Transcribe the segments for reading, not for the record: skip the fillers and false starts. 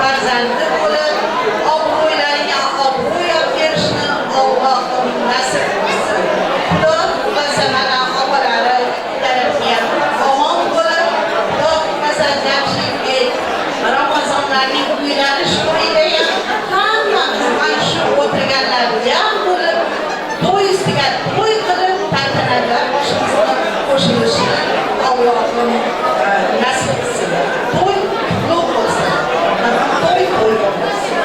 farzandi bo'lib, obro'ylarga obro'y berishni Allohim nasib qilsin. Xudo xohlasa mana opalari tarafga omon bo'lib, Xudo xohlasa Jamshidbek Ramazonlarning uylanish to'yida ham hammamiz mana shu o'tirganlar jam bo'lib, to'y ustiga to'y qilib tantanalar boshimizga qo'shilishni Allohim nasib qilsin. To'y qutlug' bo'lsin. To'y bo'lsin.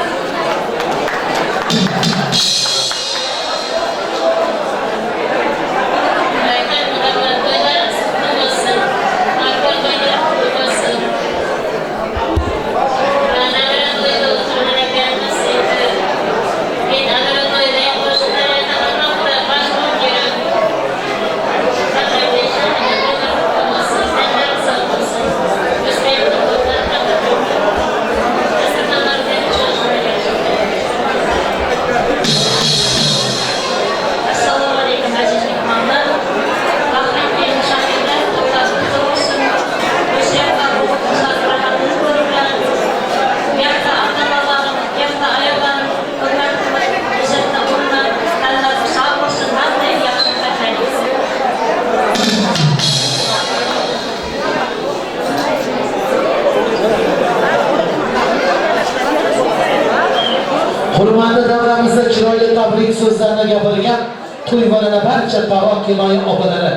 Hurmatli davramizda chiroyli tabrik so'zlarni gapirgan to'yvalana barcha tog'a kinoyi opalari,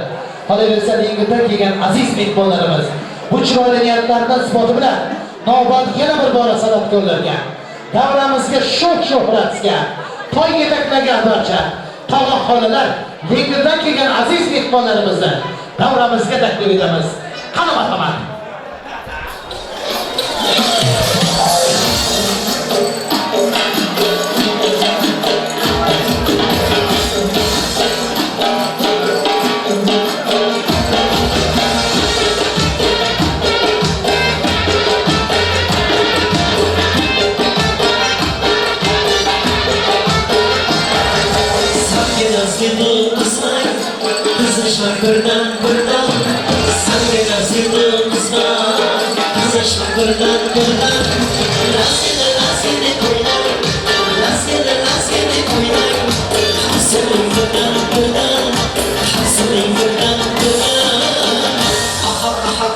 qolaversa yengilta kelgan aziz mehmonlarimiz bu chiroyli niyatlardan isboti bilan navbat yana bir bora san'atkorlarga, davramizga shuhratga toy yetaklagan barcha tog'a xolalar, yengildan kelgan aziz mehmonlarimizni davramizga taklif etamiz. Qani marhamat. Birdan senga nasib qilsam, qizishma birdan laskini qo'ynar, laskini qo'ynar, hasiling birdan hasiling birdan aha aha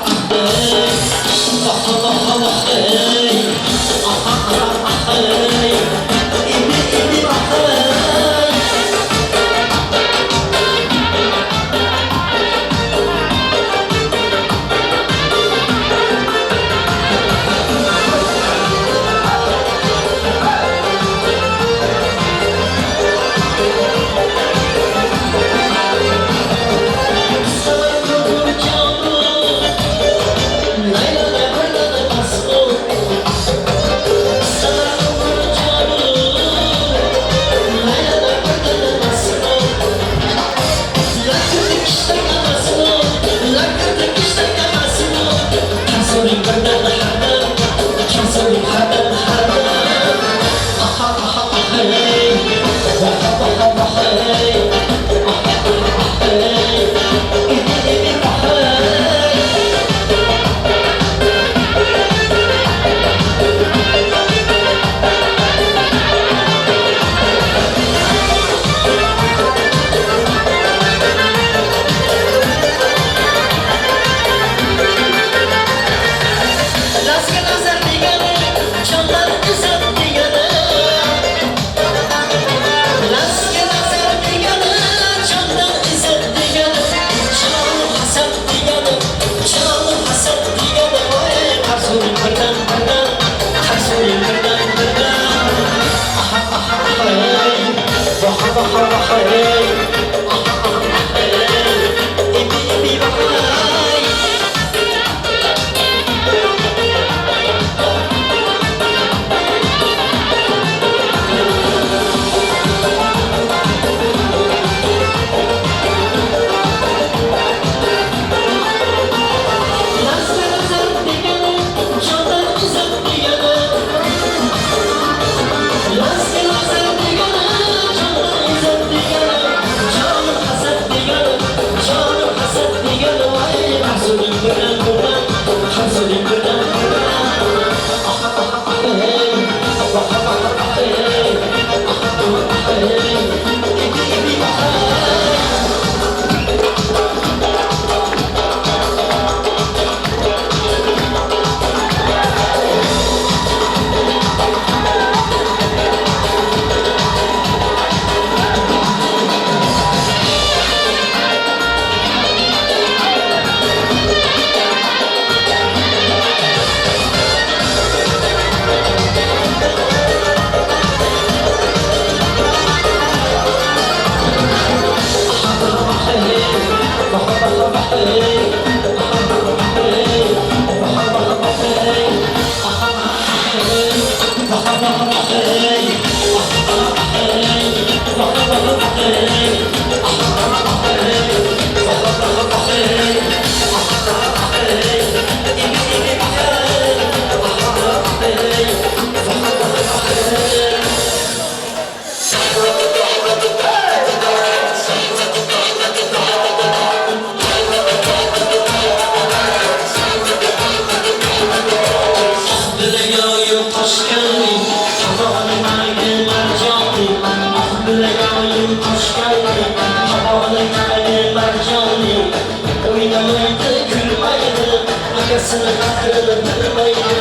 Oynamaydı, gülmaydı, akasını kaldırmaydı.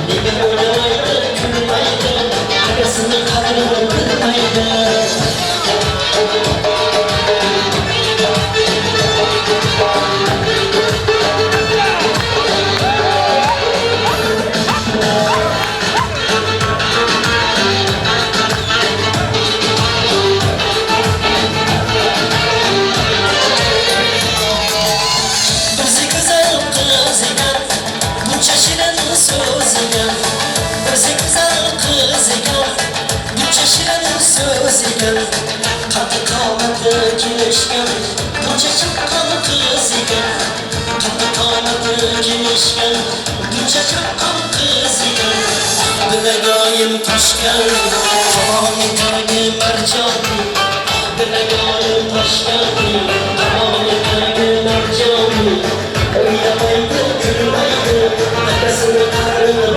Neden oynamaydı, gülmaydı, akasını kaldırmaydı. Katı kalmadı girişken, bunca çakkalı kızıken. Katı kalmadı girişken, bunca çakkalı kızıken. Bilegayım taşken, tamamı kaydı mercanı. Bilegayım taşken, tamamı kaydı mercanı. Oynamaydı, gülmaydı, akasını kaldırmaydı.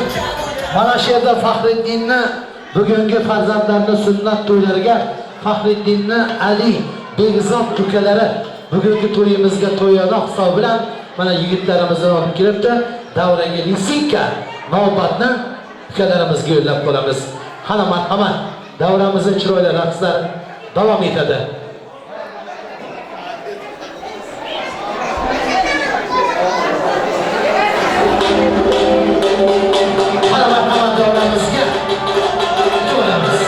uchun mana shu yerda Faxriddinni bugungi farzandlarning sunnat to'ylariga Faxriddinni Ali Begzod ukalari bugungi to'yimizga to'yaloq hisob bilan mana yigitlarimizni olib kelibdi. Davraga lisinka navbatni ukalarimizga yo'llab qo'yamiz. Qani marhamat, davramizning chiroyli raqslari davom etadi. Qani marhamat, davramizga yo'llamiz.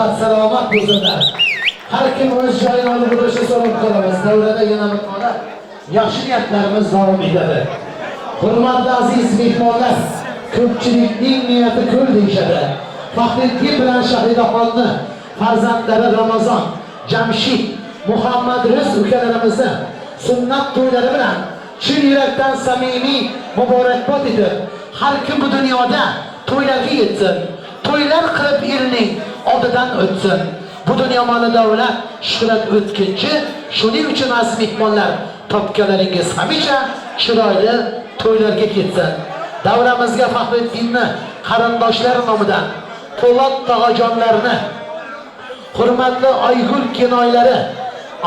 Sıhhat, salomat bo'lsinlar. Har kim o'z joyini olib o'tirishni so'rab qolamiz. Davrada yana bitmoqda yaxshi niyatlarimiz davom etadi. Hurmatli aziz mehmonlar, ko'pchilikning niyati ko'l deyishadi. Faxriddin bilan Shahidaxonni farzandlari Ramazon, Jamshid, Muhammad Riz ukalarimizni sunnat to'ylari bilan chin yurakdan samimiy muborakbod etib, har kim bu dunyoda to'ylarga yetsin, to'ylar qilib elning oldidan o'tsin. Bu dunyo moli davlat shuhrat o'tkinchi, shuning uchun aziz mehmonlar, topganlaringiz hamisha chiroyli to'ylarga ketsin. Davramizga Faxriddinni qarindoshlar nomidan Po'lat tog'ajonlarni, hurmatli Aygul kinoylari,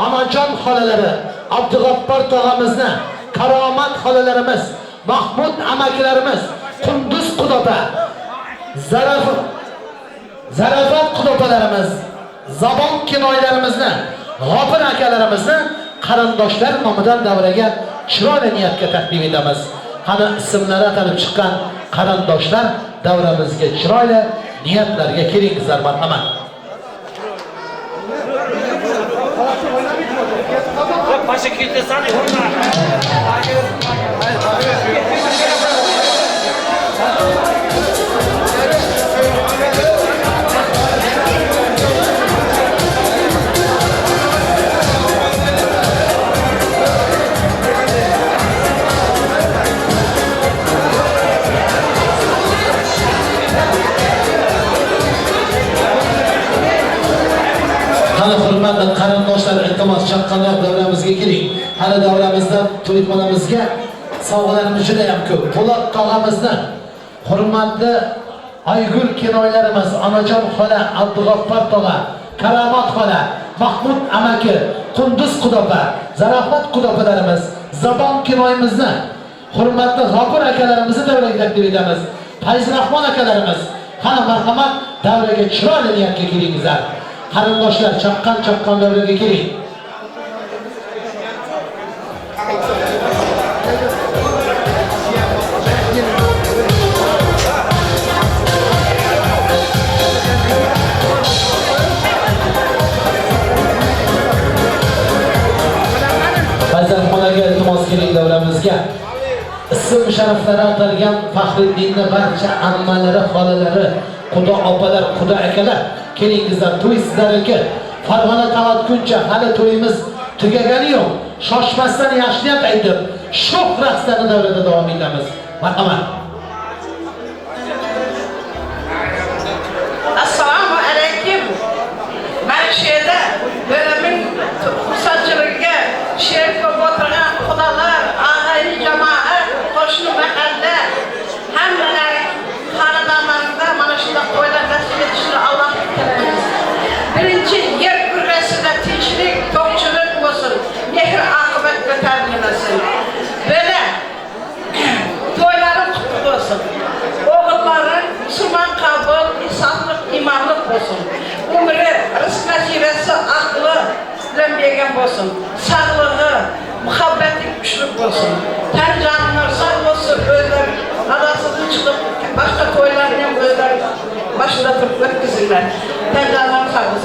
Onajon xolalari, Abdug'appor tog'amizni, Karomat xolalarimiz, Mahmud amakilarimiz, Qunduz Qudopa, Zarafat Qudopalarimiz, Zabon kinoylarimizni, G'ofir akalarimizni qarindoshlar nomidan davraga chiroyli niyatga taqdim etamiz. Qani ismlari atalib chiqqan qarindoshlar davramizga chiroyli niyatlarga kelingizlar, marhamat. Başa kilitesene bunlar. Hali hurmatli qarindoshlar, iltimos chaqqonlar davramizga keling. Hali davramizda to'yxonamizga sovg'alarimiz juda ham ko'p. Po'lat tog'amizni, hurmatli Aygul kinoylarimiz, Onajon xola, Abdug'appor tog'a, Karomat xola, Mahmud amaki, Qunduz Qudopa, Zarafat Qudopalarimiz, Zabon kinoyimizni, hurmatli G'ofir akalarimizni davraga taklif etamiz. Fayzrahmon akalarimiz, qani marhamat davraga chiroyli niyatga kelingizlar. Qarindoshlar, chaqqon davraga keling. Fayzrahmonaga iltimos keling davramizga. Ism sharaflari atalgan Faxriddinning barcha ammalari, xolalari, xudo opalar, xudo akalar, kelingizlar, to'y sizlarga. Farg'ona tavatguncha hali to'yimiz tugagani yo'q. Shoshmasdan yaxshi niyat aytib, sho'x raqslarni davrada davom etamiz. Marhamat. Assalomu alaykum. Men she'rda dönemin xursandchiligiga she'r ko'p o'tirgan xudolar, og'ayni jamoat, qo'shni mahalla hammalari xonadonlarida mana shunday to'ylar nasib etishini Allohga tilaymiz. Birinchi yer kurrasida tinchlik, to'qchilik bo'lsin, mehr oqibat ko'tarilmasin. Böyle to'ylarim qutlu bo'lsin. O'g'illari musulmon qabul, insonlik, imonlik bo'lsin. Umri, rizq nasibasi, aqli bilan bergan bo'lsin. Sog'lig'i, muhabbati kuchli bo'lsin. Tan jonlar sog' bo'lsin, o'zlari adasidan chiqib boshqa to'ylarni ham o'zlari boshida turib o'tkazinglar. Tan jonlar sog' bo'lsin.